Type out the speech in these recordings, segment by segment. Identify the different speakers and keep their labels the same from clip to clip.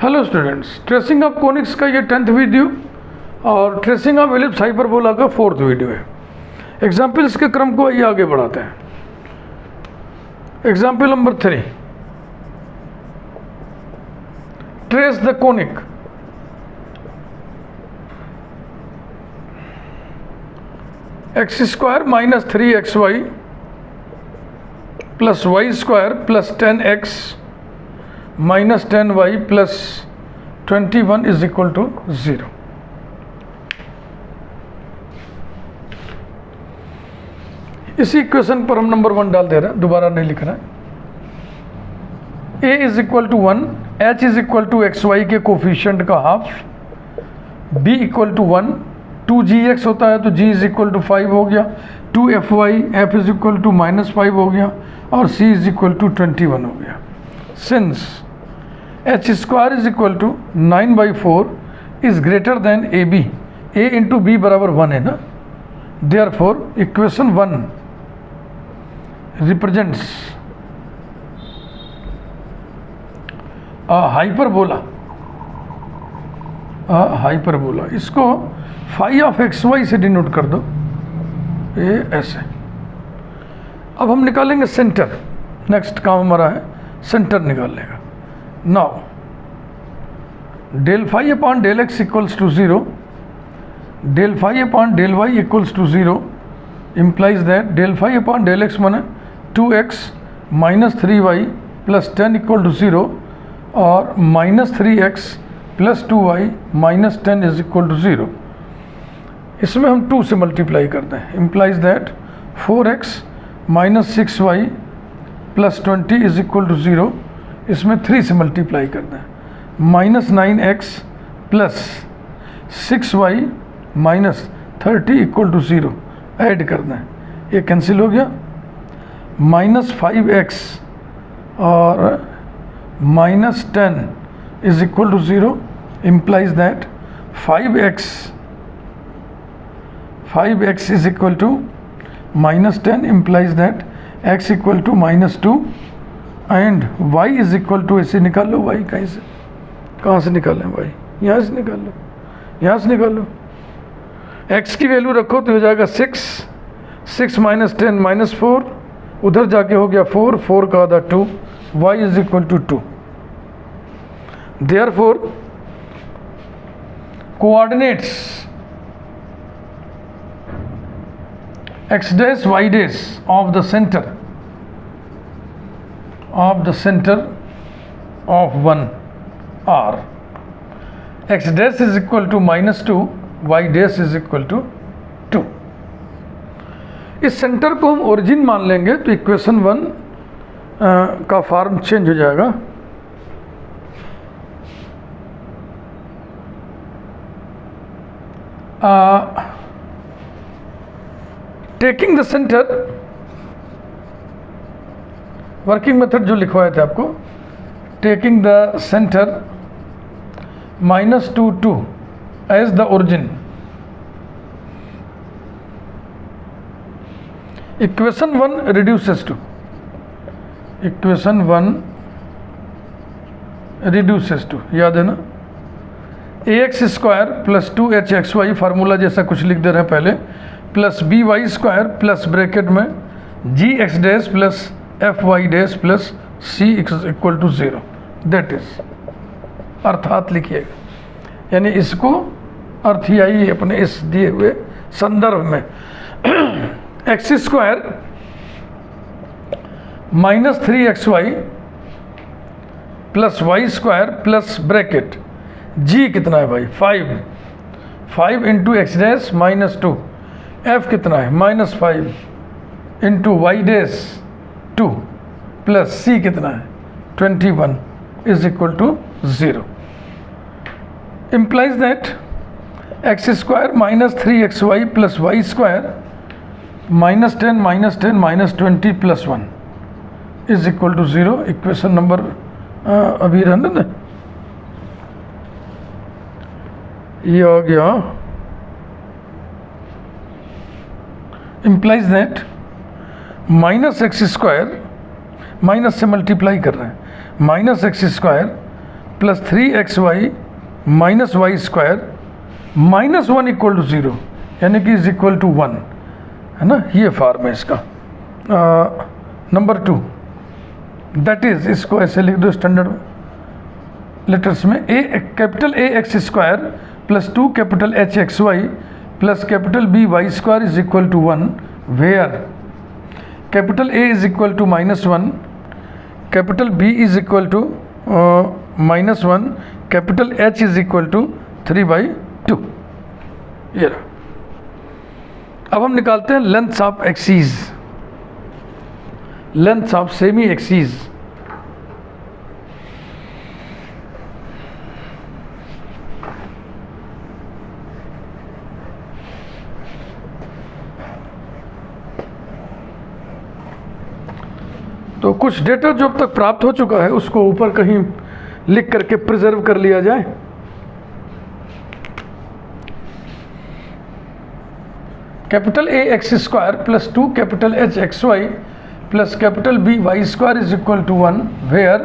Speaker 1: Hello students, tracing of conics का ये 10th video और ट्रेसिंग ऑफ एलिप्स हाइपरबोला का 4th वीडियो है। एग्जाम्पल्स के क्रम को आइए आगे बढ़ाते हैं। Example number 3, trace the conic x² minus 3xy plus y² plus 10x minus 10y plus 21 is equal to 0। इसी इक्वेशन पर हम नंबर 1 डाल दे रहे हैं, दोबारा नहीं लिख रहे हैं। a is equal to 1, h is equal to xy के कोफिशिएंट का half, b equal to 1, 2gx होता है तो g इज इक्वल टू 5 हो गया, 2fy f is equal to -5 हो गया और c इज इक्वल टू 21 हो गया। Since h² is equal to 9/4 is greater than ab, a into b बराबर 1 है ना, देयरफॉर इक्वेशन 1 रिप्रेजेंट्स हाइपरबोला। इसको फाई ऑफ xy से डिनोट कर दो, ये ऐसे। अब हम निकालेंगे सेंटर। नेक्स्ट काम हमारा है सेंटर निकालने का। Now del phi upon del x equals to 0, del phi upon del y equals to 0 implies that del phi upon del x माने 2x minus 3y plus 10 equal to 0 और minus 3x plus 2y minus 10 is equal to 0। इसमें हम 2 से multiply करते हैं, implies that 4x minus 6y plus 20 is equal to 0। इसमें 3 से multiply करते हैं, minus 9x plus 6y minus 30 equal to 0 add करना है, ये कैंसिल हो गया। माइनस 5x और minus 10 is equal to 0 implies that 5x is equal to minus 10 implies that x equal to minus 2 and y is equal to, ऐसे निकाल लो y कहीं से, कहाँ से निकालें y, यहाँ से निकाल लो, यहाँ से निकाल लो। x की वैल्यू रखो तो हो जाएगा 6 माइनस 10 माइनस 4, उधर जाके हो गया 4 का आधा 2, y is equal to 2। Therefore coordinates x dash y dash of the center of 1 are x dash is equal to -2, y dash is equal to 2। इस सेंटर को हम ओरिजिन मान लेंगे तो इक्वेशन 1 का फॉर्म चेंज हो जाएगा। Taking the centre, working method जो लिखवाए थे आपको, taking the centre -2 2 as the origin, equation 1 reduces to याद है ना, ax² प्लस 2hxy फार्मूला जैसा कुछ लिख दे रहे हैं पहले, प्लस by² प्लस ब्रैकेट में gx dash plus fy dash plus c equal to 0। That is अर्थात लिखिएगा, यानी इसको अर्थ ही आई अपने इस दिए हुए संदर्भ में। x² minus 3xy plus y² plus bracket g कितना है भाई 5 into x dash minus 2, f कितना है -5 into y dash 2 plus c कितना है 21 is equal to 0। implies that x² minus 3xy plus y² minus 10 minus 20 plus 1 is equal to 0। Equation number अभी रहने ना, ये आ गया। implies that -x² माइनस से मल्टीप्लाई कर रहे हैं, -x² plus 3xy minus y square minus 1 equal to 0, यानी कि इज इक्वल टू 1, है ना, ये फॉर्म है इसका। नंबर 2, दैट इज, इसको ऐसे लिख दो स्टैंडर्ड लेटर्स में, capital A x square plus 2 capital H x y plus capital B y square is equal to 1, where capital A is equal to -1, capital B is equal to -1, capital H is equal to 3/2। ये रहा। अब हम निकालते हैं lengths of axes, lengths of semi axes. तो कुछ data जो अब तक प्राप्त हो चुका है उसको ऊपर कहीं लिख करके प्रिजर्व कर लिया जाए। Capital A x square plus 2 capital H x y plus capital B y square is equal to 1, where,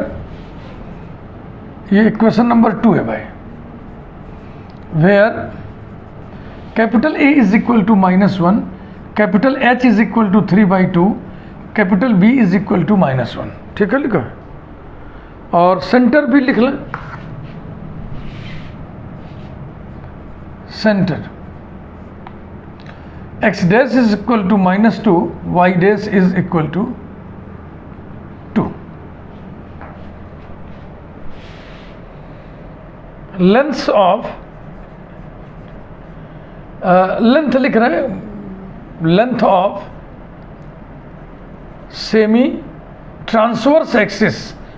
Speaker 1: ये इक्वेशन नंबर 2 है भाई, where capital A is equal to -1, capital H is equal to 3/2, capital B is equal to -1। ठीक है लिखा, और centre भी लिख लें, centre x dash is equal to -2, y dash is equal to 2। Length of, length लिख रहे हैं, length of semi transverse axis,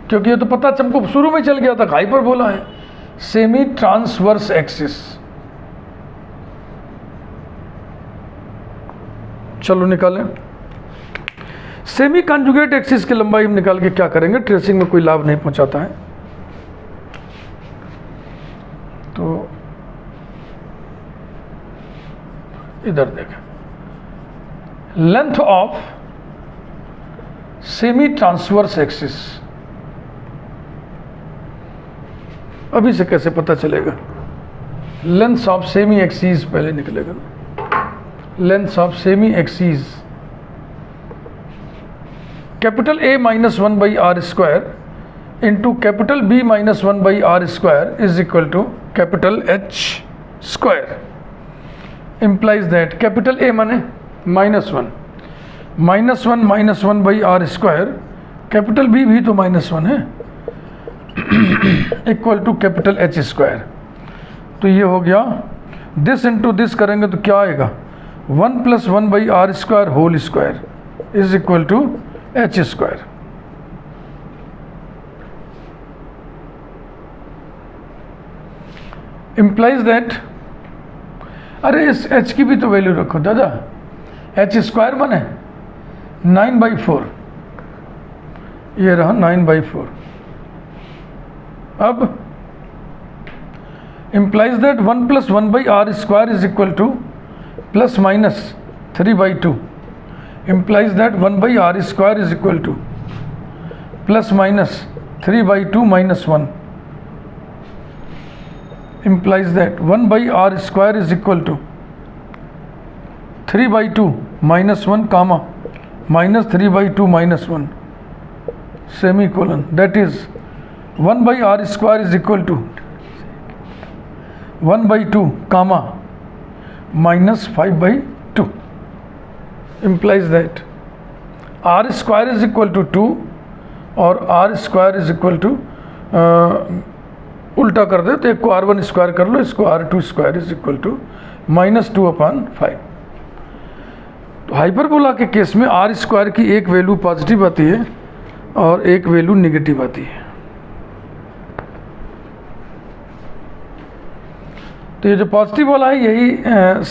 Speaker 1: क्योंकि ये तो पता हमको शुरू में चल गया था, हाइपरबोला है, सेमी ट्रांसवर्स एक्सिस। चलो निकालें। सेमी कॉन्जुगेट एक्सिस की लंबाई हम निकाल के क्या करेंगे, ट्रेसिंग में कोई लाभ नहीं पहुंचाता है। तो इधर देखें, length of semi transverse axis, अभी से कैसे पता चलेगा, लेंथ ऑफ सेमी एक्सिस पहले निकलेगा, length of semi axis, capital A -1/r square into capital B -1/r square is equal to capital H square, implies that capital A माने -1 -1/r square, capital B भी तो -1 है, equal to capital H square. तो ये हो गया, this into this करेंगे तो क्या आएगा, 1 + 1/r square whole square is equal to H square. Implies that, अरे इस H की भी तो वैल्यू रखो दादा, H स्क्वायर बने 9/4, ये रहा 9/4। अब implies that 1 + 1/r square is equal to ±3/2, implies that 1/r square is equal to ±3/2 - 1, implies that 1/r square is equal to 3/2 - 1 comma -3/2 - 1 semicolon, that is 1/r square is equal to 1/2 comma -5/2, implies that r square is equal to 2 और r square is equal to उल्टा कर दे तो एक को r1 square कर लो, इसको r2 square is equal to -2/5। तो hyperbola के केस में r स्क्वायर की एक वैल्यू पॉजिटिव आती है और एक वैल्यू निगेटिव आती है। तो ये जो पॉजिटिव वाला है यही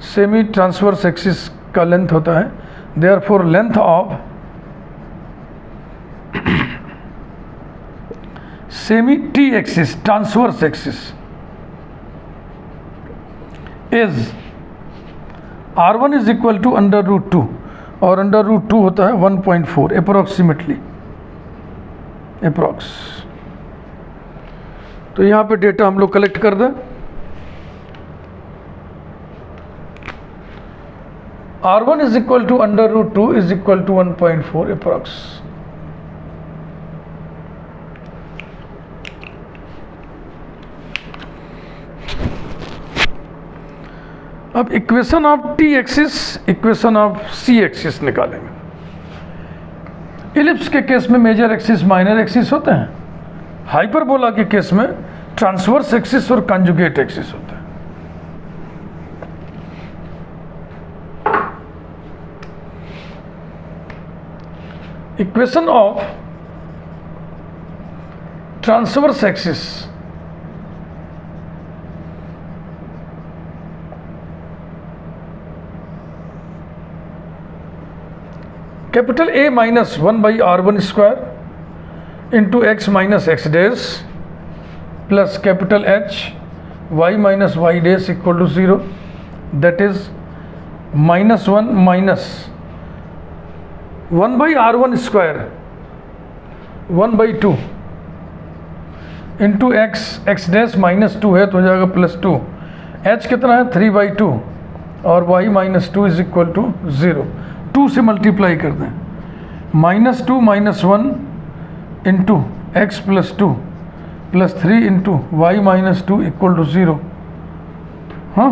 Speaker 1: सेमी ट्रांसवर्स एक्सिस का लेंथ होता है। Therefore length of semi T axis transverse axis is R1 is equal to √2 और √2 होता है 1.4 अप्रोक्सीमेटली, अप्रोक्स। तो यहाँ पे डेटा हम लोग कलेक्ट कर दें। R1 is equal to √2 is equal to 1.4 approx. अब equation of T axis, equation of C axis निकालेंगे। इलिप्स के केस में मेजर एक्सिस माइनर एक्सिस होते हैं, हाइपरबोला के केस में ट्रांसवर्स एक्सिस और कंजुगेट एक्सिस होते हैं। Equation of transverse axis, capital A minus 1/r1 square into x minus x dash plus capital H y minus y dash equal to 0, that is -1 minus 1/r1 square 1/2 into x dash -2 है तो हो जाएगा +2, h कितना है 3/2 और y -2 is equal to 0। 2 से multiply कर दें, -2 - 1 into x +2 +3 into y -2 equal to 0। हाँ,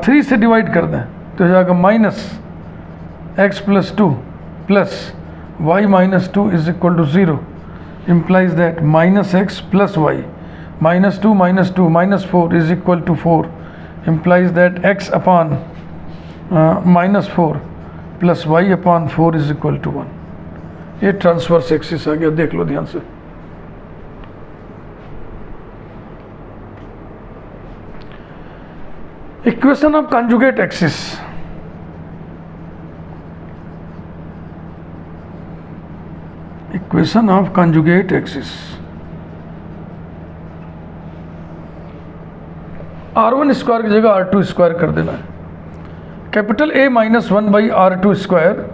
Speaker 1: 3 से डिवाइड कर दें तो हो जाएगा -x +2 plus y -2 is equal to 0, implies that -x plus y, -2 - 2 -4 is equal to 4, implies that x upon -4 plus y upon 4 is equal to 1। ये transverse axis आ गया, देख लो ध्यान से। Equation of conjugate axis, equation of conjugate axis, R1 square की जगह R2 square कर देना है। Capital A minus 1/r2 square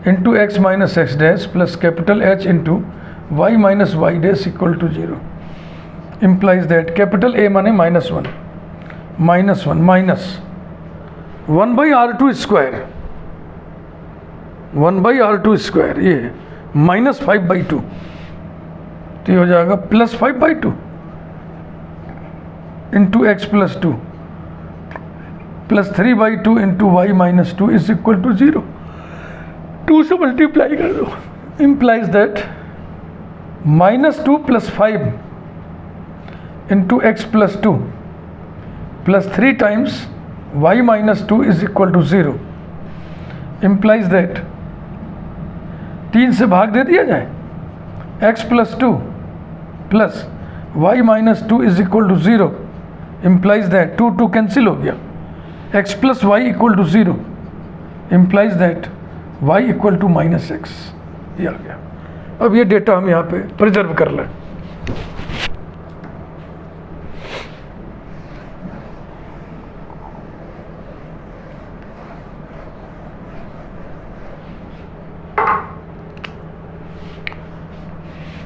Speaker 1: into x minus x dash plus capital H into y minus y dash equal to 0, implies that capital A माने -1 minus 1/r2 square 1/r2 square ये -5/2, तो ये हो जाएगा +5/2 into x +2 plus 3/2 into y -2 is equal to 0। 2 से multiply कर दो, implies that -2 + 5 into x +2 plus 3 times y -2 is equal to 0, implies that 3 से भाग दे दिया जाए, x +2 plus y -2 is equal to 0, implies that 2 cancel हो गया, x plus y equal to 0, implies that y equal to -x। ये आ गया। अब ये डेटा हम यहाँ पे प्रिजर्व कर लें।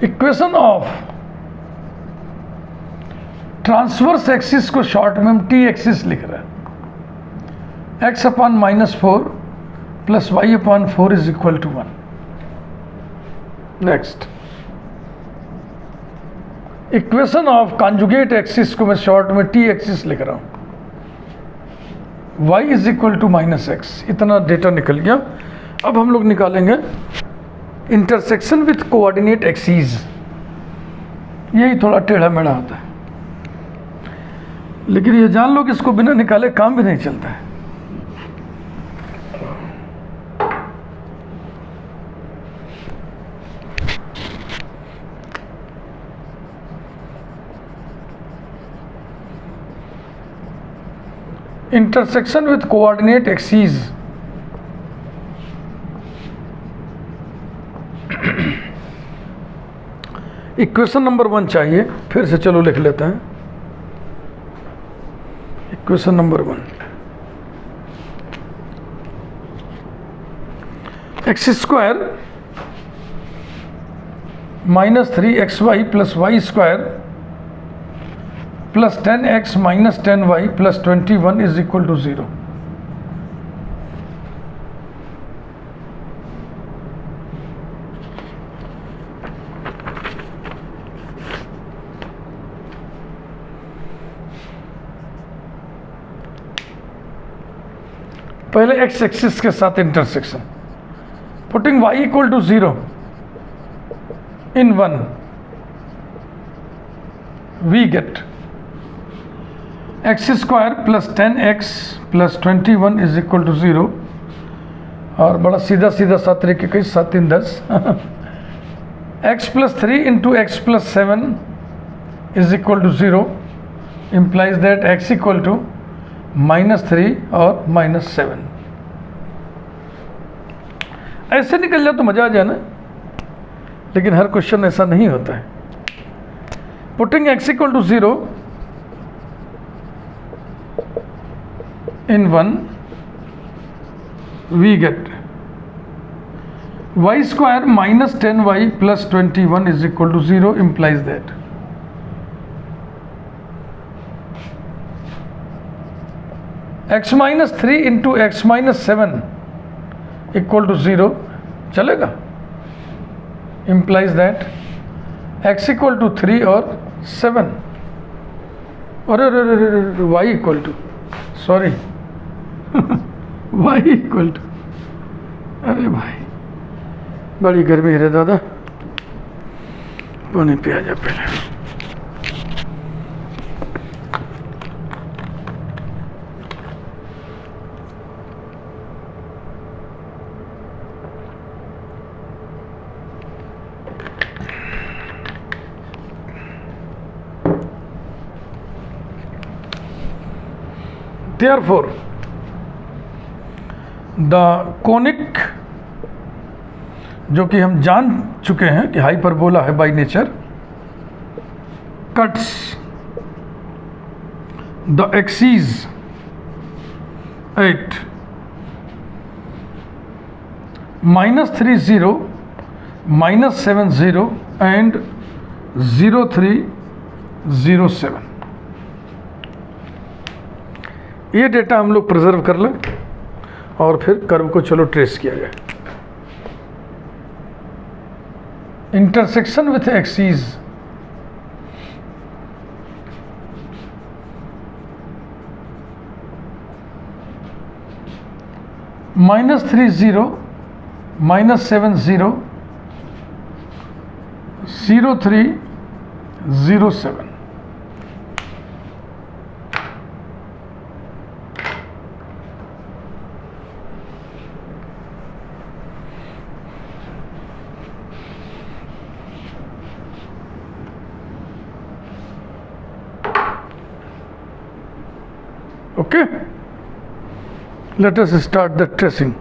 Speaker 1: इक्वेशन ऑफ ट्रांसवर्स एक्सिस को शॉर्ट में हम T एक्सिस लिख रहे हैं। x upon -4 plus y upon 4 is equal to 1। Next, equation of conjugate axis को मैं शॉर्ट में T एक्सिस लिख रहा हूं। y is equal to -x, इतना डेटा निकल गया। अब हम लोग निकालेंगे इंटरसेक्शन विथ कोऑर्डिनेट एक्सिस। यही थोड़ा टेढ़ा मेढ़ा होता है, लेकिन ये जान लो कि इसको बिना निकाले काम भी नहीं चलता है। Intersection with coordinate axis, equation number 1 चाहिए, फिर से चलो लिख लेते हैं। Equation number 1, x square -3xy plus y square plus 10x minus 10y plus 21 is equal to 0। पहले x एक्सिस के साथ intersection, putting y equal to 0 in 1 we get x square plus 10x plus 21 is equal to 0। और बड़ा सीधा सीधा 7 तरीके का 7 3 10 x plus 3 into x plus 7 is equal to 0 implies that x equal to -3 और -7। ऐसे निकल जाए तो मजा आ जाए ना, लेकिन हर क्वेश्चन ऐसा नहीं होता है। Putting x equal to 0 in 1 we get y square minus 10y plus 21 is equal to 0 implies that x minus 3 into x minus 7 equal to 0 चलेगा, implies that x equal to 3 और 7 और y equal to sorry y equal to, अरे भाई बड़ी गर्मी है दादा, पानी पिया जा पहले। Therefore, the conic, जो कि हम जान चुके हैं कि हाइपरबोला है by nature, cuts the axis at -30 -70 and 0307। ये डेटा हम लोग प्रिजर्व कर लें और फिर कर्व को चलो ट्रेस किया जाए। Intersection with axis -30 -70 0307। Okay, let us start the tracing.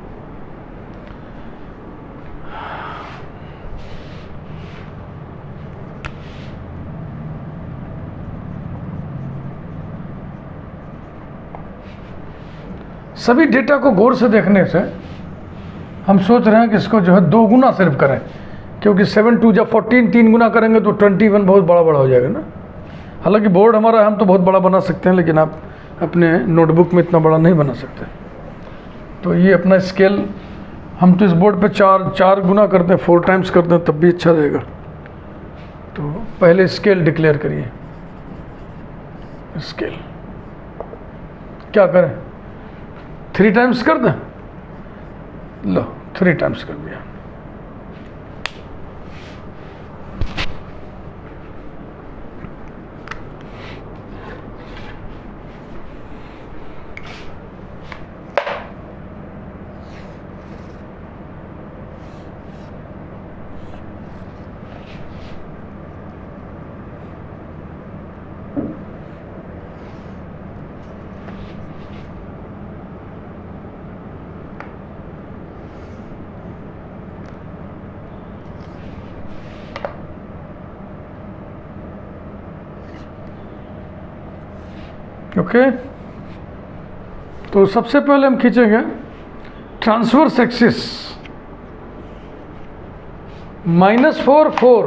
Speaker 1: सभी डेटा को गौर से देखने से हम सोच रहे हैं कि इसको जो है 2 गुना सिर्फ करें, क्योंकि 7 2 जब 14 3 गुना करेंगे तो 21 बहुत बड़ा बड़ा हो जाएगा ना। हालांकि बोर्ड हमारा, हम तो बहुत बड़ा बना सकते हैं, लेकिन आप अपने नोटबुक में इतना बड़ा नहीं बना सकते। तो ये अपना स्केल, हम तो इस बोर्ड पे 4 गुना करते हैं, 4 टाइम्स करते हैं, तब भी अच्छा रहेगा। तो पहले स्केल डिक्लेयर करिए। स्केल क्या करें, 3 टाइम्स कर दें, लो 3 टाइम्स कर दिया। ओके, तो सबसे पहले हम खींचेंगे ट्रांसवर्स एक्सिस -4 4,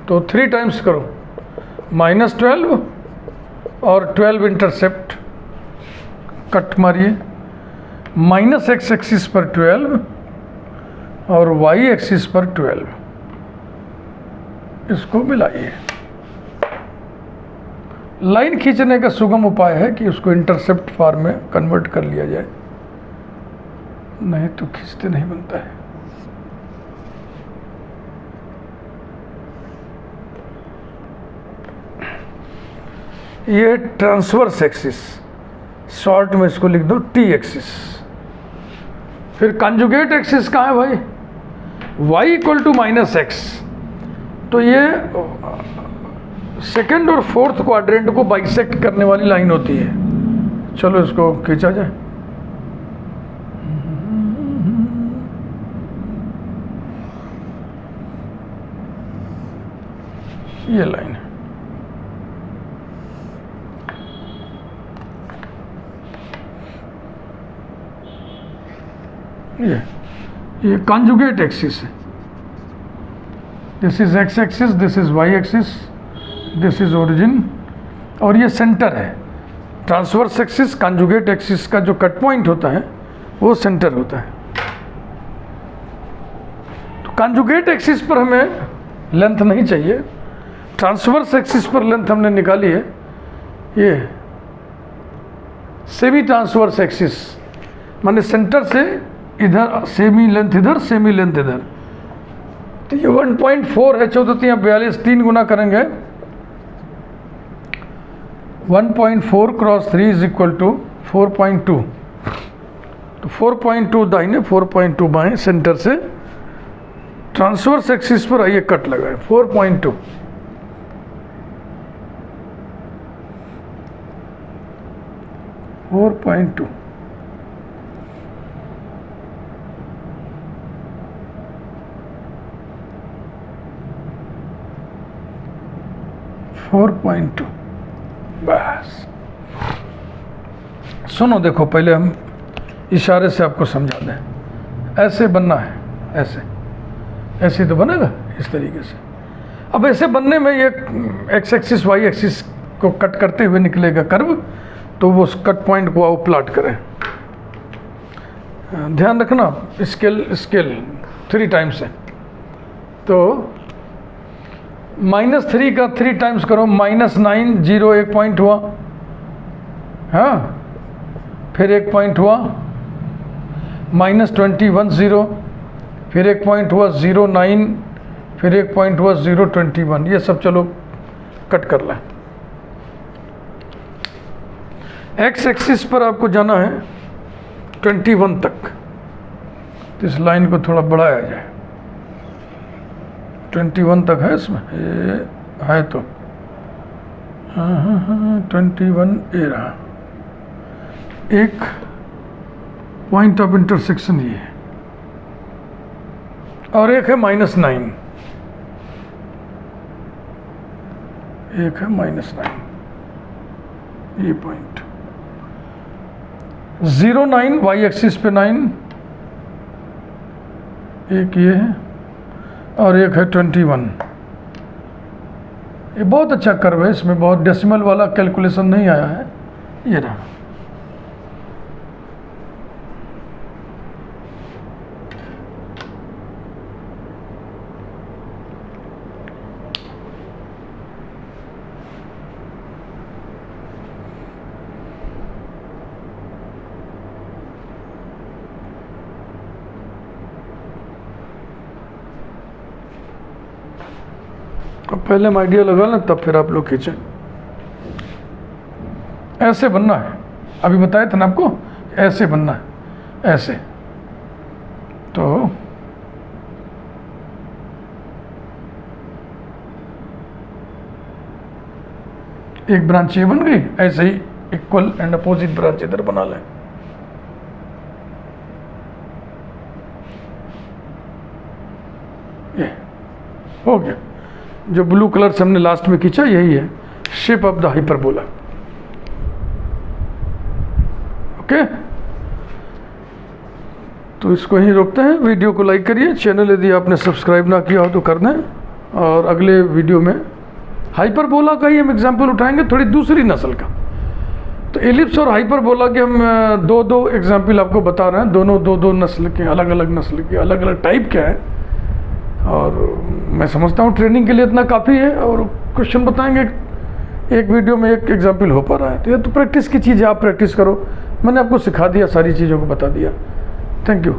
Speaker 1: तो 3 टाइम्स करो, -12 और 12 इंटरसेप्ट कट मारिए, -x एक्सिस पर 12 और y एक्सिस पर 12, इसको मिलाइए। लाइन खींचने का सुगम उपाय है कि उसको इंटरसेप्ट फॉर्म में कन्वर्ट कर लिया जाए, नहीं तो खींचते नहीं बनता है। ये ट्रांसवर्स एक्सिस, शॉर्ट में इसको लिख दो टी एक्सिस। फिर कंजुगेट एक्सिस कहाँ है भाई? y इक्वल टू -x, तो ये सेकंड और फोर्थ क्वाड्रेंट को बाइसेक्ट करने वाली लाइन होती है। चलो इसको खींचा जाए। ये लाइन है, ये कंजुगेट एक्सिस है। This is x axis, this is y axis, this is origin, और ये सेंटर है। ट्रांसवर्स एक्सिस कंजुगेट एक्सिस का जो कट पॉइंट होता है वो सेंटर होता है। तो कंजुगेट एक्सिस पर हमें लेंथ नहीं चाहिए, ट्रांसवर्स एक्सिस पर लेंथ हमने निकाली है। ये सेमी ट्रांसवर्स एक्सिस माने सेंटर से इधर सेमी लेंथ इधर, सेमी लेंथ इधर, तो ये 1.4 है। 14 42, 3 गुना करेंगे 1.4 क्रॉस 3 इज इक्वल टू 4.2, तो 4.2 दाहिने 4.2 बाएं, सेंटर से ट्रांसवर्स एक्सिस पर आइए कट लगाए 4.2। बस सुनो, देखो पहले हम इशारे से आपको समझा दें। ऐसे बनना है, ऐसे ऐसे तो बनेगा इस तरीके से। अब ऐसे बनने में ये x एक्सिस y एक्सिस को कट करते हुए निकलेगा कर्व, तो वो उस कट पॉइंट को आप प्लॉट करें। ध्यान रखना स्केल 3 टाइम्स है, तो -3 का 3 टाइम्स करो, -9 0 1 पॉइंट हुआ, हाँ, फिर 1 पॉइंट हुआ, -21 0, फिर 1 पॉइंट हुआ 0 9, फिर 1 पॉइंट हुआ 0 21। ये सब चलो कट कर लें। x एक्सिस पर आपको जाना है 21 तक, तो इस लाइन को थोड़ा बढ़ाया जाए। 21 तक है इसमें, ये है तो हाँ 21 ए रहा। एक पॉइंट ऑफ इंटरसेक्शन ये है, और एक है -9, एक है -9, ये पॉइंट 0 9 y एक्सिस पे 9, एक ये है और एक है 21। ये बहुत अच्छा कर्व है, इसमें बहुत डेसिमल वाला कैलकुलेशन नहीं आया है। ये रहा, पहले हम आइडिया लगा लें तब फिर आप लोग खींचें। ऐसे बनना है, अभी बताया था ना आपको, ऐसे बनना है, ऐसे। तो एक ब्रांच ये बन गई, ऐसे ही इक्वल एंड अपोजिट ब्रांच इधर बना लें। ये हो गया। जो ब्लू कलर से हमने लास्ट में खींचा यही है shape of the hyperbola. Okay, तो इसको यहीं रोकते हैं। वीडियो को लाइक करिए, चैनल यदि आपने सब्सक्राइब ना किया हो तो कर दें, और अगले वीडियो में हाइपरबोला का ही हम एग्जाम्पल उठाएंगे, थोड़ी दूसरी नस्ल का। तो एलिप्स और हाइपरबोला के हम दो एग्जाम्पल आपको बता रहे हैं, दोनों दो नस्ल के, अलग अलग नस्ल के, अलग अलग टाइप के हैं। और मैं समझता हूँ ट्रेनिंग के लिए इतना काफ़ी है, और क्वेश्चन बताएंगे एक वीडियो में एक एग्जाम्पल हो पा रहा है। तो ये तो प्रैक्टिस की चीज़ है, आप प्रैक्टिस करो। मैंने आपको सिखा दिया, सारी चीज़ों को बता दिया। Thank you.